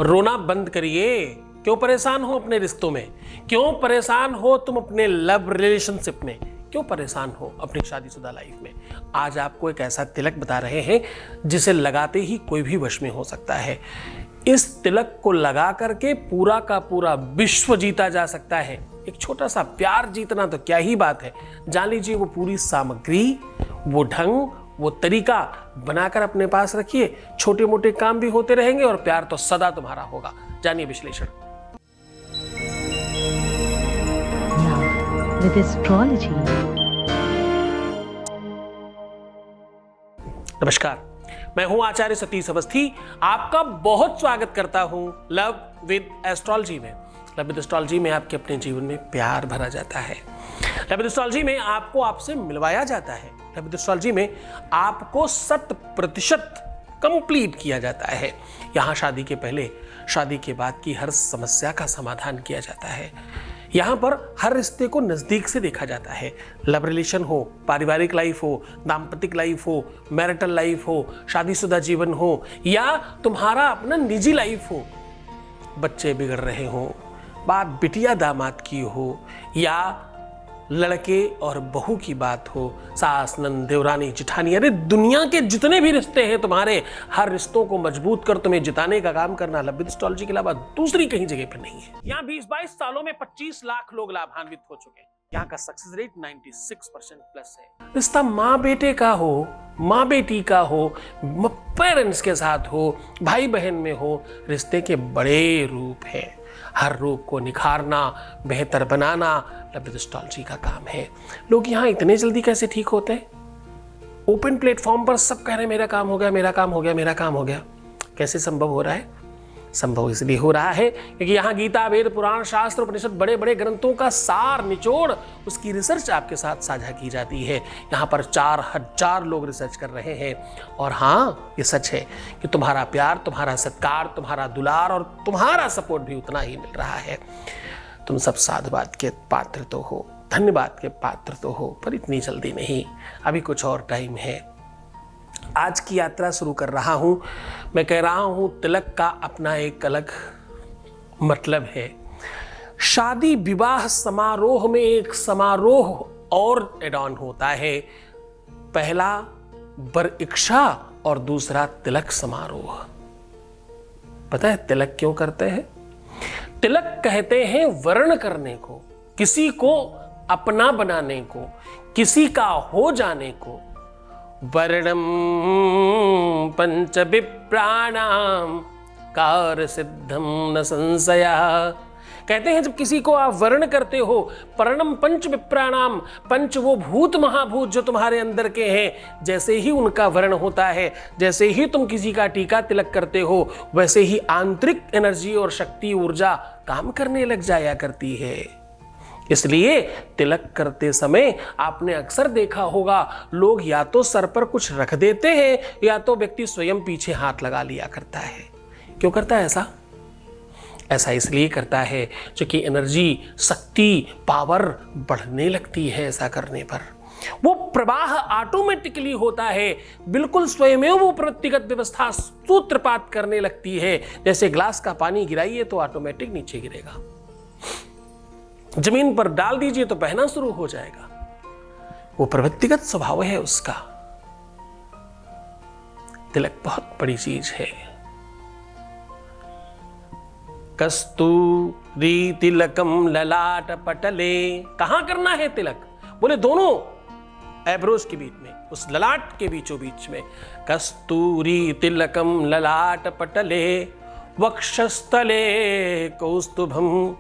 रोना बंद करिए। क्यों परेशान हो अपने रिश्तों में? क्यों परेशान हो तुम अपने लव रिलेशनशिप में? क्यों परेशान हो अपनी शादीशुदा लाइफ में? आज आपको एक ऐसा तिलक बता रहे हैं जिसे लगाते ही कोई भी वश में हो सकता है। इस तिलक को लगा करके पूरा का पूरा विश्व जीता जा सकता है। एक छोटा सा प्यार जीतना तो क्या ही बात है। जान लीजिए, वो पूरी सामग्री, वो ढंग, वो तरीका बनाकर अपने पास रखिए। छोटे मोटे काम भी होते रहेंगे और प्यार तो सदा तुम्हारा होगा। जानिए विश्लेषण with astrology। नमस्कार, मैं हूं आचार्य सतीश अवस्थी। आपका बहुत स्वागत करता हूं लव विद एस्ट्रोलॉजी में। लव विद एस्ट्रोलॉजी में आपके अपने जीवन में प्यार भरा जाता है। लव विद एस्ट्रोलॉजी में आपको आपसे मिलवाया जाता है। लव विद एस्ट्रोलॉजी में आपको 100% कंप्लीट किया जाता है। यहाँ शादी के पहले, शादी के बाद की हर समस्या का समाधान किया जाता है। यहाँ पर हर रिश्ते को नजदीक से देखा जाता है। लव रिलेशन हो, पारिवारिक लाइफ हो, दाम्पतिक लाइफ हो, मैरिटल लाइफ हो, शादीशुदा जीवन हो या तुम्हारा अपना निजी लाइफ हो, बच्चे बिगड़ रहे हो, बात बिटिया दामाद की हो या लड़के और बहू की बात हो, सास नंद देवरानी जिठानी, अरे दुनिया के जितने भी रिश्ते हैं तुम्हारे, हर रिश्तों को मजबूत कर तुम्हें जिताने का काम करना लव विद एस्ट्रोलॉजी के अलावा दूसरी कहीं जगह पर नहीं है। यहाँ 20-22 सालों में 25 लाख लोग लाभान्वित हो चुके हैं। यहाँ का सक्सेस रेट 96% प्लस है। रिश्ता माँ बेटे का हो, माँ बेटी का हो, पेरेंट्स के साथ हो, भाई बहन में हो, रिश्ते के बड़े रूप हैं। हर रूप को निखारना, बेहतर बनाना लव विद एस्ट्रोलॉजी का काम है। लोग यहाँ इतने जल्दी कैसे ठीक होते हैं? ओपन प्लेटफॉर्म पर सब कह रहे हैं मेरा काम हो गया, मेरा काम हो गया, मेरा काम हो गया। कैसे संभव हो रहा है? संभव इसलिए हो रहा है क्योंकि यहाँ गीता, वेद, पुराण, शास्त्र, उपनिषद, बड़े बड़े ग्रंथों का सार निचोड़, उसकी रिसर्च आपके साथ साझा की जाती है। यहाँ पर 4000 लोग रिसर्च कर रहे हैं। और हाँ, ये सच है कि तुम्हारा प्यार, तुम्हारा सत्कार, तुम्हारा दुलार और तुम्हारा सपोर्ट भी उतना ही मिल रहा है। तुम सब साधुवाद के पात्र तो हो, धन्यवाद के पात्र तो हो, पर इतनी जल्दी नहीं, अभी कुछ और टाइम है। आज की यात्रा शुरू कर रहा हूं। मैं कह रहा हूं तिलक का अपना एक अलग मतलब है। शादी विवाह समारोह में एक समारोह और एड ऑन होता है। पहला वर इच्छा और दूसरा तिलक समारोह। पता है तिलक क्यों करते हैं? तिलक कहते हैं वर्ण करने को, किसी को अपना बनाने को, किसी का हो जाने को। वर्णम पंच विप्राणाम कार सिद्धम न संशया। कहते हैं जब किसी को आप वर्ण करते हो, पर्णम पंच विप्राणाम, पंच वो भूत महाभूत जो तुम्हारे अंदर के हैं, जैसे ही उनका वर्ण होता है, जैसे ही तुम किसी का टीका तिलक करते हो, वैसे ही आंतरिक एनर्जी और शक्ति ऊर्जा काम करने लग जाया करती है। इसलिए तिलक करते समय आपने अक्सर देखा होगा, लोग या तो सर पर कुछ रख देते हैं या तो व्यक्ति स्वयं पीछे हाथ लगा लिया करता है। क्यों करता है ऐसा? ऐसा इसलिए करता है क्योंकि एनर्जी, शक्ति, पावर बढ़ने लगती है। ऐसा करने पर वो प्रवाह ऑटोमेटिकली होता है, बिल्कुल स्वयं वो प्रवृत्तिगत व्यवस्था सूत्रपात करने लगती है। जैसे ग्लास का पानी गिराइए तो ऑटोमेटिक नीचे गिरेगा, जमीन पर डाल दीजिए तो बहना शुरू हो जाएगा। वो प्रवृत्तिगत स्वभाव है उसका। तिलक बहुत बड़ी चीज है। कस्तूरी तिलकम ललाट पटले। कहां करना है तिलक? बोले दोनों एब्रोज के बीच में, उस ललाट के बीचों बीच में। कस्तूरी तिलकम ललाट पटले वक्षस्थले कौस्तुभम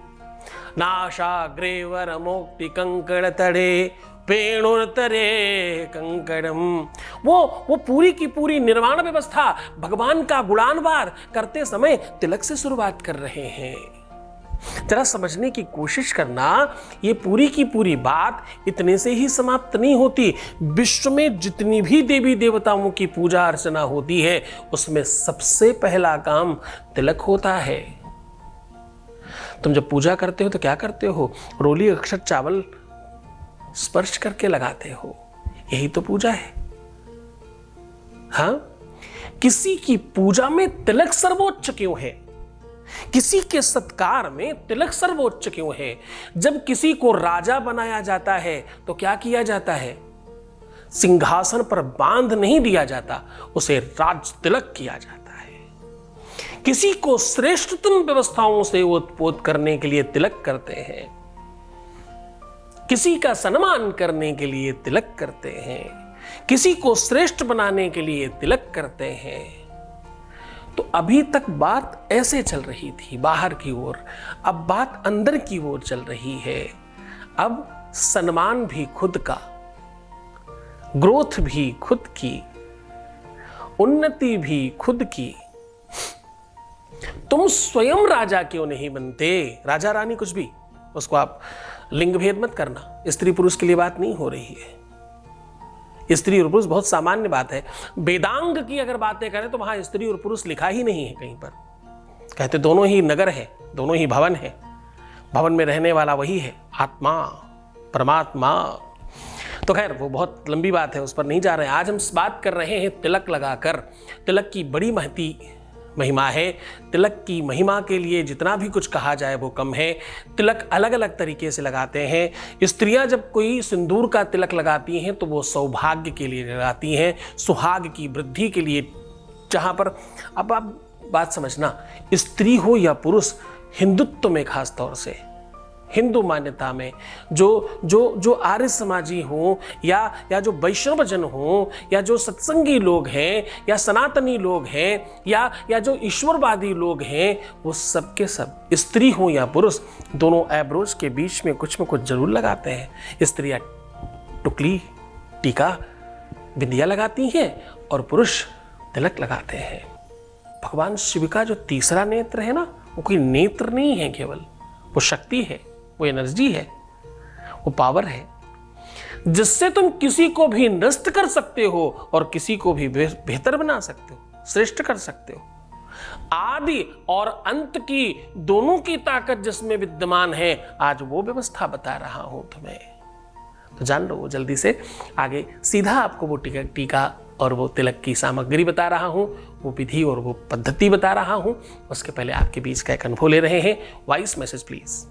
नाशाग्रे वरमोक्ति कंकड़ तड़े पेणुतरे कंकड़म। वो पूरी की पूरी निर्वाण व्यवस्था, भगवान का गुणानवार करते समय तिलक से शुरुआत कर रहे हैं। जरा समझने की कोशिश करना, ये पूरी की पूरी बात इतने से ही समाप्त नहीं होती। विश्व में जितनी भी देवी देवताओं की पूजा अर्चना होती है, उसमें सबसे पहला काम तिलक होता है। तुम जब पूजा करते हो तो क्या करते हो? रोली अक्षत चावल स्पर्श करके लगाते हो, यही तो पूजा है। हाँ, किसी की पूजा में तिलक सर्वोच्च क्यों है? किसी के सत्कार में तिलक सर्वोच्च क्यों है? जब किसी को राजा बनाया जाता है तो क्या किया जाता है? सिंहासन पर बांध नहीं दिया जाता, उसे राज तिलक किया जाता है। किसी को श्रेष्ठतम व्यवस्थाओं से ओतप्रोत करने के लिए तिलक करते हैं, किसी का सम्मान करने के लिए तिलक करते हैं, किसी को श्रेष्ठ बनाने के लिए तिलक करते हैं। तो अभी तक बात ऐसे चल रही थी बाहर की ओर, अब बात अंदर की ओर चल रही है। अब सम्मान भी खुद का, ग्रोथ भी खुद की, उन्नति भी खुद की। तुम स्वयं राजा क्यों नहीं बनते? राजा रानी कुछ भी, उसको आप लिंग भेद मत करना, स्त्री पुरुष के लिए बात नहीं हो रही है। स्त्री और पुरुष बहुत सामान्य बात है। वेदांग की अगर बातें करें तो वहां स्त्री और पुरुष लिखा ही नहीं है कहीं पर। कहते दोनों ही नगर है, दोनों ही भवन है, भवन में रहने वाला वही है, आत्मा परमात्मा। तो खैर वो बहुत लंबी बात है, उस पर नहीं जा रहे हैं। आज हम बात कर रहे हैं तिलक लगाकर। तिलक की बड़ी महिमा है। तिलक की महिमा के लिए जितना भी कुछ कहा जाए वो कम है। तिलक अलग अलग तरीके से लगाते हैं। स्त्रियां जब कोई सिंदूर का तिलक लगाती हैं तो वो सौभाग्य के लिए लगाती हैं, सुहाग की वृद्धि के लिए। जहां पर अब आप बात समझना, स्त्री हो या पुरुष, हिंदुत्व में खास तौर से, हिंदू मान्यता में जो आर्य समाजी हो या जो वैष्णव जन हो या जो सत्संगी लोग हैं या सनातनी लोग हैं या जो ईश्वरवादी लोग हैं, वो सब के सब, स्त्री हो या पुरुष, दोनों एब्रोज के बीच में कुछ न कुछ जरूर लगाते हैं। स्त्रियां टुकली, टीका, बिंदिया लगाती हैं और पुरुष तिलक लगाते हैं। भगवान शिव का जो तीसरा नेत्र है ना, वो कोई नेत्र नहीं है केवल, वो शक्ति है, वो एनर्जी है, वो पावर है, जिससे तुम किसी को भी नष्ट कर सकते हो और किसी को भी बेहतर बना सकते हो, श्रेष्ठ कर सकते हो। आदि और अंत की दोनों की ताकत जिसमें विद्यमान है, आज वो व्यवस्था बता रहा हूं तुम्हें। तो जान लो जल्दी से आगे, सीधा आपको वो टीका और वो तिलक की सामग्री बता रहा हूं, वो विधि और वो पद्धति बता रहा हूं। उसके पहले आपके बीच का एक अनुभव ले रहे हैं। Voice message please.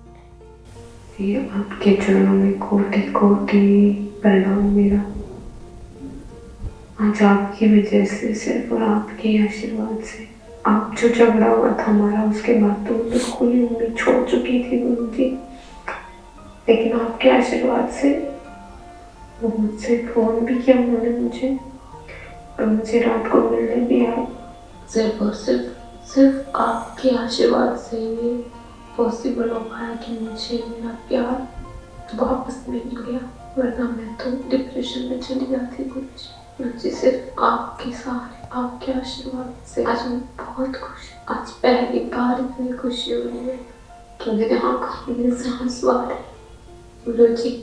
ये आपके चरणों में कोटि कोटि प्रणाम मेरा। आज आपकी वजह से, सिर्फ और आपके आशीर्वाद से, आप जो झगड़ा हुआ था हमारा, उसके बाद तो बिल्कुल ही उम्मीद छोड़ चुकी थी गुरु जी, लेकिन आपके आशीर्वाद से वो मुझसे फोन भी किया उन्होंने मुझे, और मुझे रात को मिलने भी आए। सिर्फ और सिर्फ आपके आशीर्वाद से ये पॉसिबल हो पाया कि मुझे मेरा प्यार वापस मिल गया, वरना मैं तो डिप्रेशन में चली जाती कुछ। मुझे सिर्फ आपके सहारे, आपके आशीर्वाद से आज मैं बहुत खुश। आज पहली बार इतनी खुशी हो रही है कि मेरे आंखों में से आंसू आ रहे। गुरु जी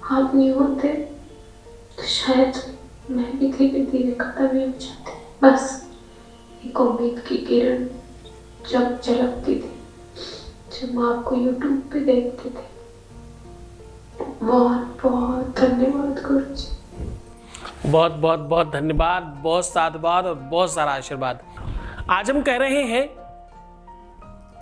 आप नहीं होते तो शायद मैं भी धीरे धीरे खत्म ही हो जाती। बस एक उम्मीद की किरण जब झलकती थी, जब हम आपको YouTube पे देखते थे। बहुत बहुत धन्यवाद गुरु जी। बहुत बहुत बहुत धन्यवाद, बहुत साधुवाद और बहुत सारा आशीर्वाद। आज हम कह रहे हैं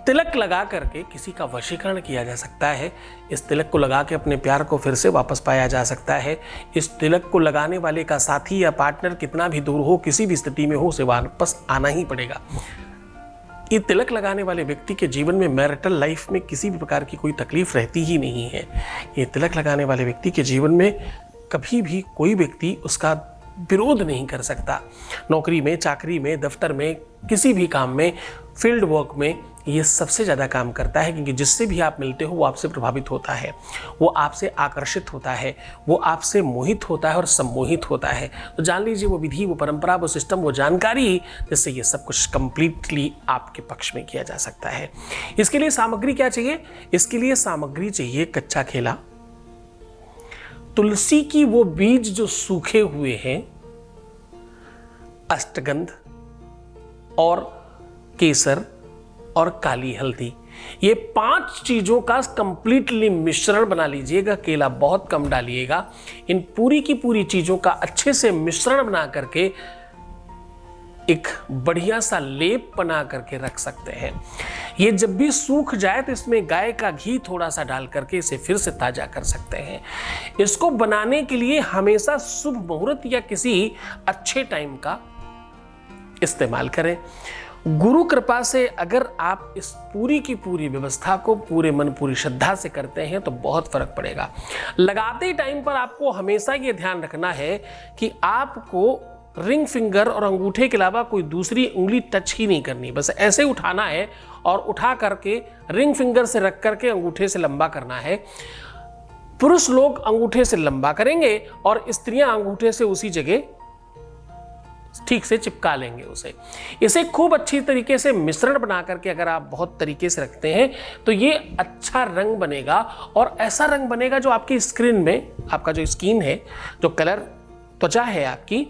तिलक लगा करके किसी का वशीकरण किया जा सकता है। इस तिलक को लगा के अपने प्यार को फिर से वापस पाया जा सकता है। इस तिलक को लगाने वाले का साथी या पार्टनर कितना भी दूर हो, किसी भी स्थिति में हो, उसे वापस आना ही पड़ेगा। ये तिलक लगाने वाले व्यक्ति के जीवन में मैरिटल लाइफ में किसी भी प्रकार की कोई तकलीफ रहती ही नहीं है। ये तिलक लगाने वाले व्यक्ति के जीवन में कभी भी कोई व्यक्ति उसका विरोध नहीं कर सकता। नौकरी में, चाकरी में, दफ्तर में, किसी भी काम में, फील्ड वर्क में ये सबसे ज़्यादा काम करता है, क्योंकि जिससे भी आप मिलते हो वो आपसे प्रभावित होता है, वो आपसे आकर्षित होता है, वो आपसे मोहित होता है और सम्मोहित होता है। तो जान लीजिए वो विधि, वो परंपरा, वो सिस्टम, वो जानकारी, जिससे ये सब कुछ कंप्लीटली आपके पक्ष में किया जा सकता है। इसके लिए सामग्री क्या चाहिए? इसके लिए सामग्री चाहिए कच्चा केला, तुलसी की वो बीज जो सूखे हुए हैं, अष्टगंध और केसर और काली हल्दी। ये 5 चीजों का कंप्लीटली मिश्रण बना लीजिएगा। केला बहुत कम डालिएगा। इन पूरी की पूरी चीजों का अच्छे से मिश्रण बना करके एक बढ़िया सा लेप बना करके रख सकते हैं। ये जब भी सूख जाए तो इसमें गाय का घी थोड़ा सा डाल करके इसे फिर से ताजा कर सकते हैं। इसको बनाने के लिए हमेशा शुभ मुहूर्त या किसी अच्छे टाइम का इस्तेमाल करें। गुरु कृपा से अगर आप इस पूरी की पूरी व्यवस्था को पूरे मन पूरी श्रद्धा से करते हैं तो बहुत फर्क पड़ेगा। लगाते टाइम पर आपको हमेशा ये ध्यान रखना है कि आपको रिंग फिंगर और अंगूठे के अलावा कोई दूसरी उंगली टच ही नहीं करनी, बस ऐसे उठाना है और उठा करके रिंग फिंगर से रख करके अंगूठे से लंबा करना है। पुरुष लोग अंगूठे से लंबा करेंगे और स्त्रियां अंगूठे से उसी जगह ठीक से चिपका लेंगे इसे खूब अच्छी तरीके से मिश्रण बना करके अगर आप बहुत तरीके से रखते हैं तो ये अच्छा रंग बनेगा और ऐसा रंग बनेगा जो आपकी स्किन में, आपका जो स्किन है, जो कलर त्वचा है आपकी,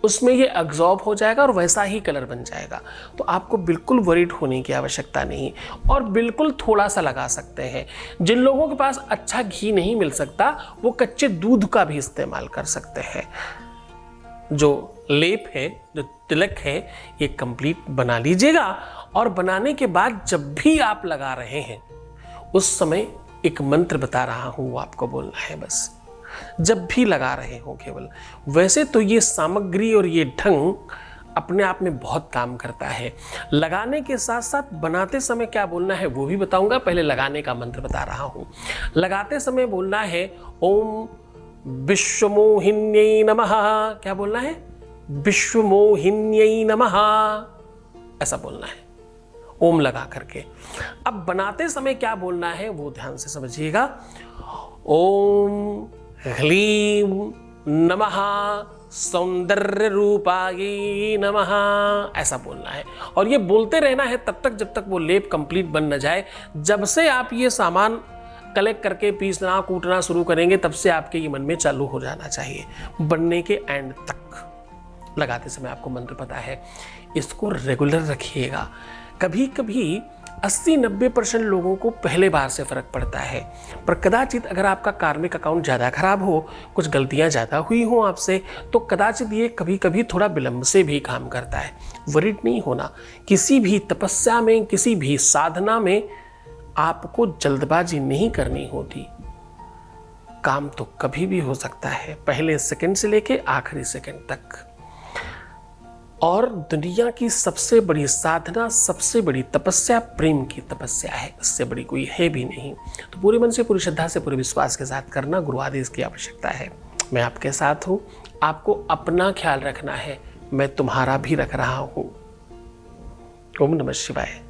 उसमें ये एब्जॉर्ब हो जाएगा और वैसा ही कलर बन जाएगा। तो आपको बिल्कुल वरीड होने की आवश्यकता नहीं और बिल्कुल थोड़ा सा लगा सकते हैं। जिन लोगों के पास अच्छा घी नहीं मिल सकता वो कच्चे दूध का भी इस्तेमाल कर सकते हैं। जो लेप है, जो तिलक है, ये कंप्लीट बना लीजिएगा और बनाने के बाद जब भी आप लगा रहे हैं उस समय एक मंत्र बता रहा हूं वो आपको बोलना है बस, जब भी लगा रहे हो केवल। वैसे तो ये सामग्री और ये ढंग अपने आप में बहुत काम करता है। लगाने के साथ साथ बनाते समय क्या बोलना है वो भी बताऊंगा, पहले लगाने का मंत्र बता रहा हूं। लगाते समय बोलना है ओम विश्वमोहिन्यै नमः। क्या बोलना है? विश्वमोहिन्यै नमः, ऐसा बोलना है ओम लगा करके। अब बनाते समय क्या बोलना है वो ध्यान से समझिएगा। ओम ह्लीं नमः सौंदर्य रूपायै नमः, ऐसा बोलना है और ये बोलते रहना है तब तक जब तक वो लेप कंप्लीट बन न जाए। जब से आप ये सामान कलेक्ट करके पीसना कूटना शुरू करेंगे तब से आपके ये मन में चालू हो जाना चाहिए, बनने के एंड तक। लगाते समय आपको मंत्र पता है, इसको रेगुलर रखिएगा। कभी कभी 80-90% लोगों को पहले बार से फर्क पड़ता है, पर कदाचित अगर आपका कार्मिक अकाउंट ज़्यादा खराब हो, कुछ गलतियां ज़्यादा हुई हो आपसे, तो कदाचित ये कभी कभी थोड़ा विलंब से भी काम करता है। वरीड नहीं होना। किसी भी तपस्या में, किसी भी साधना में आपको जल्दबाजी नहीं करनी होती। काम तो कभी भी हो सकता है, पहले सेकंड से लेके आखिरी सेकंड तक। और दुनिया की सबसे बड़ी साधना, सबसे बड़ी तपस्या प्रेम की तपस्या है, इससे बड़ी कोई है भी नहीं। तो पूरे मन से, पूरी श्रद्धा से, पूरे विश्वास के साथ करना, गुरु आदेश की आवश्यकता है। मैं आपके साथ हूँ, आपको अपना ख्याल रखना है, मैं तुम्हारा भी रख रहा हूँ। ओम नमः शिवाय।